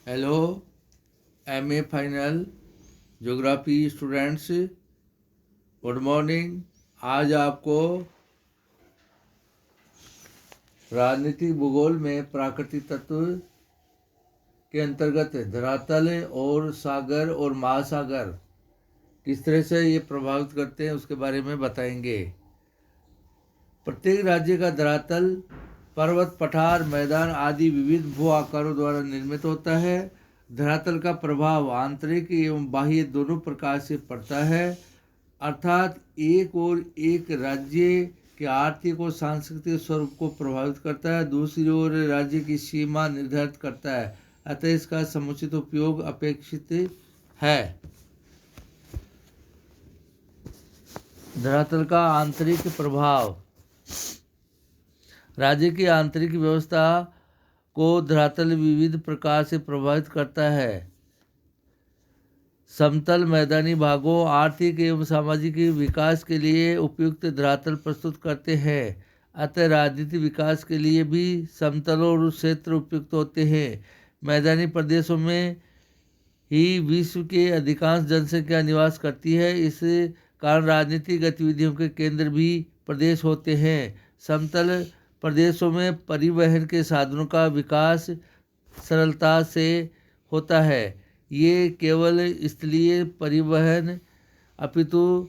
Hello MA final geography students, good morning. आज आपको राजनीतिक भूगोल में प्राकृतिक तत्व के अंतर्गत धरातल और सागर और महासागर किस तरह से ये प्रभावित करते हैं उसके बारे में बताएंगे। प्रत्येक राज्य का धरातल पर्वत, पठार, मैदान आदि विविध भू आकारों द्वारा निर्मित होता है। धरातल का प्रभाव आंतरिक एवं बाह्य दोनों प्रकार से पड़ता है, अर्थात एक राज्य के आर्थिक और सांस्कृतिक स्वरूप को प्रभावित करता है, दूसरी ओर राज्य की सीमा निर्धारित करता है। अतः इसका समुचित उपयोग अपेक्षित है। धरातल का आंतरिक प्रभाव। राज्य की आंतरिक व्यवस्था को धरातल विविध प्रकार से प्रभावित करता है। समतल मैदानी भागों आर्थिक एवं सामाजिक विकास के लिए उपयुक्त धरातल प्रस्तुत करते हैं। अतः राजनीतिक विकास के लिए भी समतल और क्षेत्र उपयुक्त होते हैं। मैदानी प्रदेशों में ही विश्व के अधिकांश जनसंख्या निवास करती है, इस कारण राजनीतिक गतिविधियों के केंद्र भी प्रदेश होते हैं। समतल प्रदेशों में परिवहन के साधनों का विकास सरलता से होता है। ये केवल स्थलीय परिवहन अपितु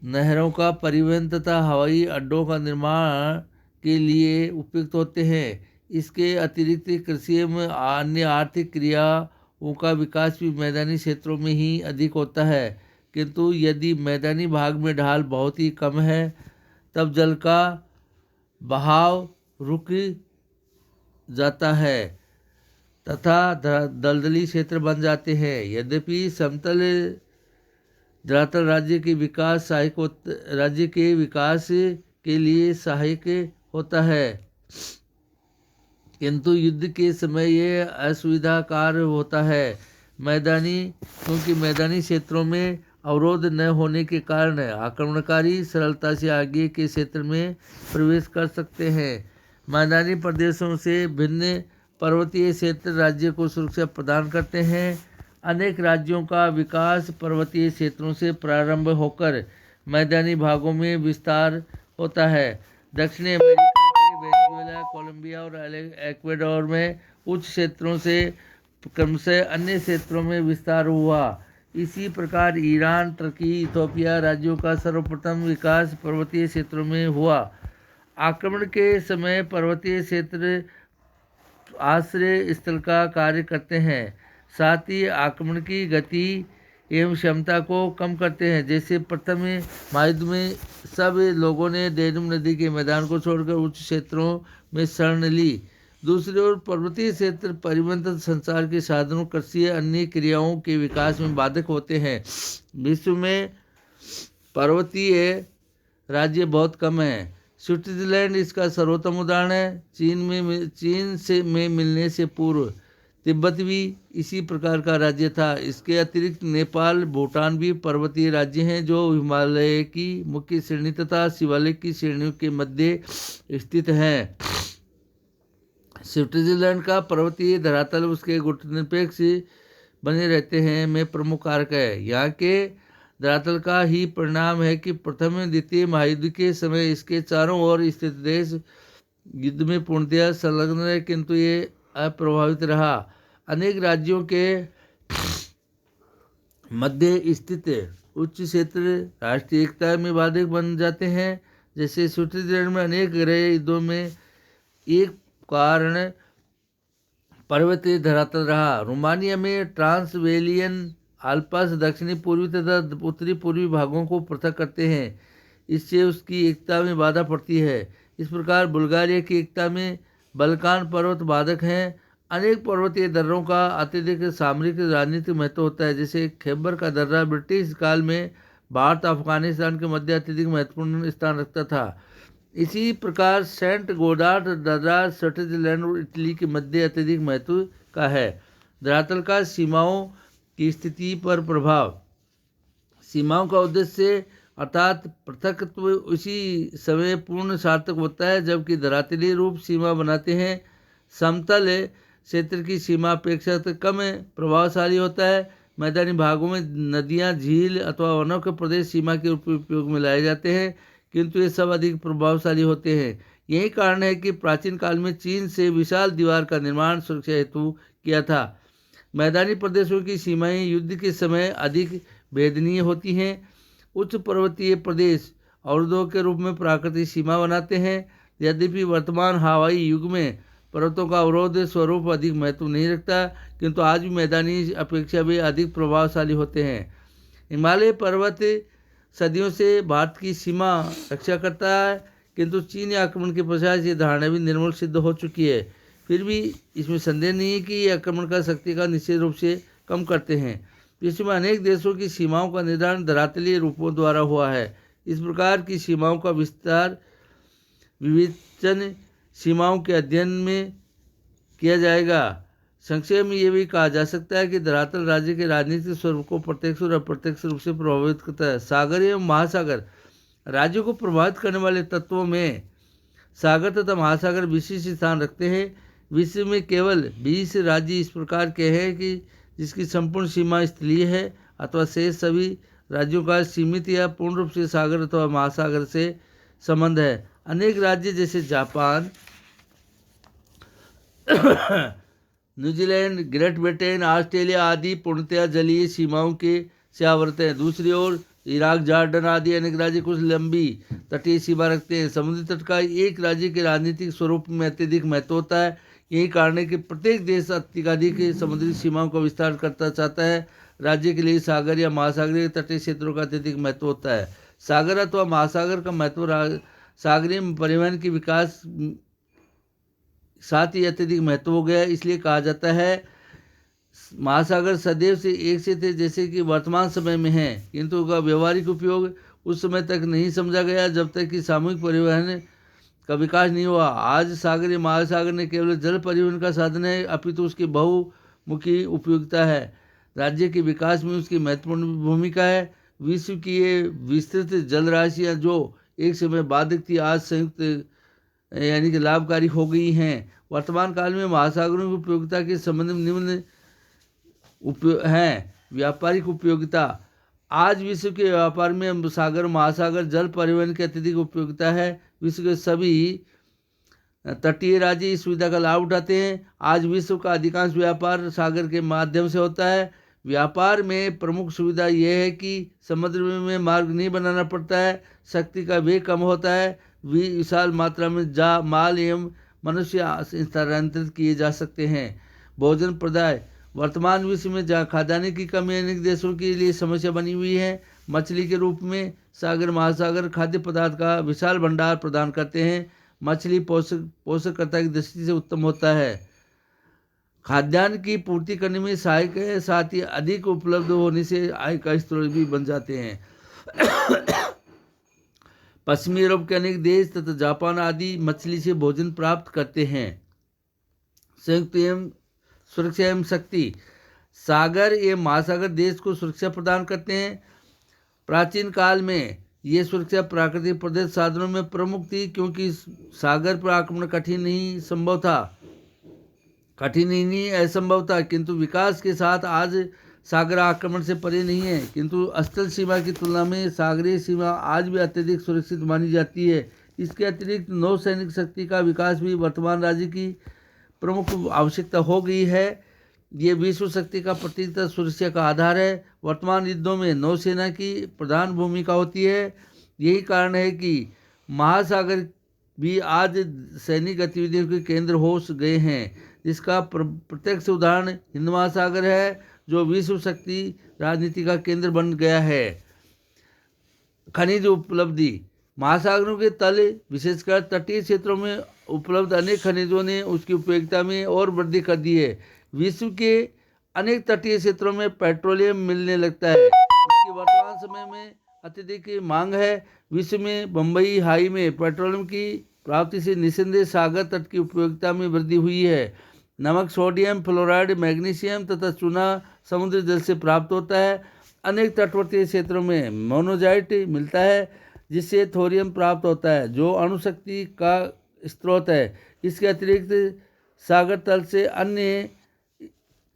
नहरों का परिवहन तथा हवाई अड्डों का निर्माण के लिए उपयुक्त होते हैं। इसके अतिरिक्त कृषि एवं अन्य आर्थिक क्रियाओं का विकास भी मैदानी क्षेत्रों में ही अधिक होता है। किंतु यदि मैदानी भाग में ढाल बहुत ही कम है तब जल का बहाव रुक जाता है तथा दलदली क्षेत्र बन जाते हैं। यद्यपि समतल धरातल राज्य के विकास के लिए सहायक होता है, किंतु युद्ध के समय ये असुविधाकार होता है। क्योंकि मैदानी क्षेत्रों में अवरोध न होने के कारण आक्रमणकारी सरलता से आगे के क्षेत्र में प्रवेश कर सकते हैं। मैदानी प्रदेशों से भिन्न पर्वतीय क्षेत्र राज्य को सुरक्षा प्रदान करते हैं। अनेक राज्यों का विकास पर्वतीय क्षेत्रों से प्रारंभ होकर मैदानी भागों में विस्तार होता है। दक्षिणी अमेरिका के वेनेजुएला, कोलंबिया और इक्वाडोर में उच्च क्षेत्रों से क्रमशः अन्य क्षेत्रों में विस्तार हुआ। इसी प्रकार ईरान, टर्की, इथियोपिया राज्यों का सर्वप्रथम विकास पर्वतीय क्षेत्रों में हुआ। आक्रमण के समय पर्वतीय क्षेत्र आश्रय स्थल का कार्य करते हैं, साथ ही आक्रमण की गति एवं क्षमता को कम करते हैं। जैसे प्रथम महायुद्ध में सब लोगों ने डैन्यूब नदी के मैदान को छोड़कर उच्च क्षेत्रों में शरण ली। दूसरी ओर पर्वतीय क्षेत्र परिवहन तथा संचार के साधनों, कृषि अन्य क्रियाओं के विकास में बाधक होते हैं। विश्व में पर्वतीय राज्य बहुत कम हैं। स्विट्जरलैंड इसका सर्वोत्तम उदाहरण है। चीन में मिलने से पूर्व तिब्बत भी इसी प्रकार का राज्य था। इसके अतिरिक्त नेपाल, भूटान भी पर्वतीय राज्य हैं जो हिमालय की मुख्य श्रेणी तथा शिवालिक की श्रेणियों के मध्य स्थित हैं। स्विट्जरलैंड का पर्वतीय धरातल उसके गुरुत्वाकर्षण निरपेक्ष बने रहते हैं में प्रमुख कारक है। यहाँ के धरातल का ही परिणाम है कि प्रथम द्वितीय महायुद्ध के समय इसके चारों ओर स्थित देश युद्ध में पूर्णतया संलग्न रहे, किंतु ये अप्रभावित रहा। अनेक राज्यों के मध्य स्थित उच्च क्षेत्र राष्ट्रीय एकता में बाधक बन जाते हैं। जैसे स्विट्जरलैंड में अनेक गृह युद्धों में एक कारण पर्वतीय धरातल रहा। रोमानिया में ट्रांसवेलियन आल्प्स दक्षिणी पूर्वी तथा उत्तरी पूर्वी भागों को पृथक करते हैं, इससे उसकी एकता में बाधा पड़ती है। इस प्रकार बुल्गारिया की एकता में बल्कान पर्वत बाधक हैं। अनेक पर्वतीय दर्रों का अत्यधिक सामरिक राजनीतिक महत्व होता है। जैसे खैबर का दर्रा ब्रिटिश काल में भारत अफगानिस्तान के मध्य अत्यधिक महत्वपूर्ण स्थान रखता था। इसी प्रकार सेंट गोडार्ड दर्रा स्विट्जरलैंड और इटली के मध्य अत्यधिक महत्व का है। धरातल का सीमाओं की स्थिति पर प्रभाव। सीमाओं का उद्देश्य अर्थात पृथकत्व उसी समय पूर्ण सार्थक होता है जबकि धरातलीय रूप सीमा बनाते हैं। समतल क्षेत्र की सीमा अपेक्षाकृत कम प्रभावशाली होता है। मैदानी भागों में नदियाँ, झील अथवा वनों के प्रदेश सीमा के उपयोग में लाए जाते हैं, किंतु ये सब अधिक प्रभावशाली होते हैं। यही कारण है कि प्राचीन काल में चीन से विशाल दीवार का निर्माण सुरक्षा हेतु किया था। मैदानी प्रदेशों की सीमाएं युद्ध के समय अधिक भेदनीय होती हैं। उच्च पर्वतीय प्रदेश अवरोधों के रूप में प्राकृतिक सीमा बनाते हैं। यद्यपि वर्तमान हवाई युग में पर्वतों का अवरोध स्वरूप अधिक महत्व नहीं रखता, किंतु आज भी मैदानी अपेक्षा भी अधिक प्रभावशाली होते हैं। हिमालय पर्वत सदियों से भारत की सीमा रक्षा करता है, किंतु चीनी आक्रमण के पश्चात ये धारणा भी निर्मूल सिद्ध हो चुकी है। फिर भी इसमें संदेह नहीं है कि ये आक्रमण का शक्ति का निश्चित रूप से कम करते हैं। विश्व में अनेक देशों की सीमाओं का निर्धारण धरातलीय रूपों द्वारा हुआ है। इस प्रकार की सीमाओं का विस्तार विवेचन सीमाओं के अध्ययन में किया जाएगा। संक्षेप में ये भी कहा जा सकता है कि धरातल राज्य के राजनीतिक स्वरूप को प्रत्यक्ष और अप्रत्यक्ष रूप से प्रभावित करता है। सागर एवं महासागर राज्यों को प्रभावित करने वाले तत्वों में सागर तथा महासागर विशिष्ट स्थान रखते हैं। विश्व में केवल 20 राज्य इस प्रकार के हैं कि जिसकी संपूर्ण सीमा स्थलीय है, अथवा शेष सभी राज्यों का सीमित या पूर्ण रूप से सागर अथवा महासागर से संबंध है। अनेक राज्य जैसे Japan, New Zealand, great Britain, Australia आदि पूर्णतया जलीय सीमाओं के से आवृत हैं। दूसरी ओर इराक, जॉर्डन आदि अनेक राज्य कुछ लंबी तटीय सीमा रखते हैं। समुद्री तट का एक राज्य के राजनीतिक स्वरूप में अत्यधिक महत्व होता है। यही कारण है कि प्रत्येक देश अधिकाधिक समुद्री सीमाओं का विस्तार करता चाहता है। राज्य के लिए सागर या महासागरीय तटीय क्षेत्रों का अत्यधिक महत्व होता है। सागर अथवा महासागर का महत्व सागरीय परिवहन के विकास साथ ही अत्यधिक महत्व हो गया। इसलिए कहा जाता है महासागर सदैव से एक से थे जैसे कि वर्तमान समय में है, किंतु उनका व्यवहारिक उपयोग उस समय तक नहीं समझा गया जब तक कि सामूहिक परिवहन का विकास नहीं हुआ। आज सागर या महासागर ने केवल जल परिवहन का साधन है, अपितु उसकी बहुमुखी उपयोगिता है। राज्य के विकास में उसकी महत्वपूर्ण भूमिका है। विश्व की ये विस्तृत जल राशियाँ जो एक समय बाधक थी, आज संयुक्त यानी कि लाभकारी हो गई हैं। वर्तमान काल में महासागरों की उपयोगिता के संबंध में निम्न हैं। व्यापारिक उपयोगिता आज विश्व के व्यापार में सागर, महासागर, जल परिवहन की अत्यधिक उपयोगिता है। विश्व के सभी तटीय राज्य इस सुविधा का लाभ उठाते हैं। आज विश्व का अधिकांश व्यापार सागर के माध्यम से होता है। व्यापार में प्रमुख सुविधा यह है कि समुद्र में मार्ग नहीं बनाना पड़ता है, शक्ति का वेग कम होता है, विशाल मात्रा में माल एवं मनुष्य स्थानांतरित किए जा सकते हैं। भोजन प्रदाय वर्तमान विश्व में जहाँ खाद्यान्न की कमी अनेक देशों के लिए समस्या बनी हुई है, मछली के रूप में सागर महासागर खाद्य पदार्थ का विशाल भंडार प्रदान करते हैं। मछली पोषकता की दृष्टि से उत्तम होता है, खाद्यान्न की पूर्ति करने में सहायक है, साथ ही अधिक उपलब्ध होने से आय का स्रोत भी बन जाते हैं। पश्चिमी यूरोप के अनेक देश तथा जापान आदि मछली से भोजन प्राप्त करते हैं। संयुक्त एवं सुरक्षा एवं शक्ति सागर एवं महासागर देश को सुरक्षा प्रदान करते हैं। प्राचीन काल में ये सुरक्षा प्राकृतिक प्रदेश साधनों में प्रमुख थी, क्योंकि सागर पर आक्रमण कठिन ही असंभव था, किंतु विकास के साथ आज सागर आक्रमण से परे नहीं है, किंतु स्थल सीमा की तुलना में सागरीय सीमा आज भी अत्यधिक सुरक्षित मानी जाती है। इसके अतिरिक्त नौसैनिक शक्ति का विकास भी वर्तमान राज्य की प्रमुख आवश्यकता हो गई है। ये विश्व शक्ति का प्रतीक तथा सुरक्षा का आधार है। वर्तमान युद्धों में नौसेना की प्रधान भूमिका होती है। यही कारण है कि महासागर भी आज सैनिक गतिविधियों के केंद्र हो गए हैं, जिसका प्रत्यक्ष उदाहरण हिंद महासागर है, जो विश्व शक्ति राजनीति का केंद्र बन गया है। खनिज उपलब्धि महासागरों के तल विशेषकर तटीय क्षेत्रों में उपलब्ध अनेक खनिजों ने उसकी उपयोगिता में और वृद्धि कर दी है। विश्व के अनेक तटीय क्षेत्रों में पेट्रोलियम मिलने लगता है, इसकी वर्तमान समय में अत्यधिक मांग है। विश्व में बम्बई हाई में पेट्रोलियम की प्राप्ति से निस्संदेह सागर तट की उपयोगिता में वृद्धि हुई है। नमक, सोडियम, फ्लोराइड, मैग्नीशियम तथा चूना समुद्री जल से प्राप्त होता है। अनेक तटवर्ती क्षेत्रों में मोनोजाइट मिलता है, जिससे थोरियम प्राप्त होता है, जो अणुशक्ति का स्रोत है। इसके अतिरिक्त सागर तल से अन्य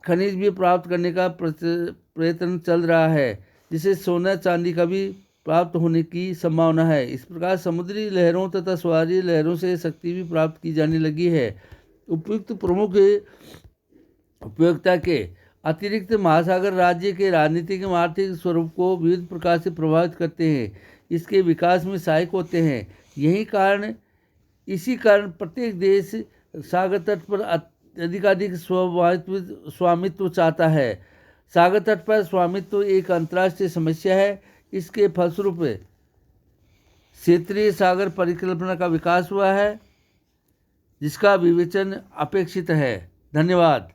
खनिज भी प्राप्त करने का प्रयत्न चल रहा है, जिसे सोना चांदी का भी प्राप्त होने की संभावना है। इस प्रकार समुद्री लहरों तथा सवारी लहरों से शक्ति भी प्राप्त की जाने लगी है। उपयुक्त प्रमुख उपयोगिता के अतिरिक्त महासागर राज्य के राजनीतिक एवं आर्थिक स्वरूप को विविध प्रकार से प्रभावित करते हैं, इसके विकास में सहायक होते हैं। इसी कारण प्रत्येक देश सागर तट पर अधिकाधिक स्वामित्व चाहता है। सागर तट पर स्वामित्व एक अंतर्राष्ट्रीय समस्या है। इसके फलस्वरूप क्षेत्रीय सागर परिकल्पना का विकास हुआ है, जिसका विवेचन अपेक्षित है। धन्यवाद।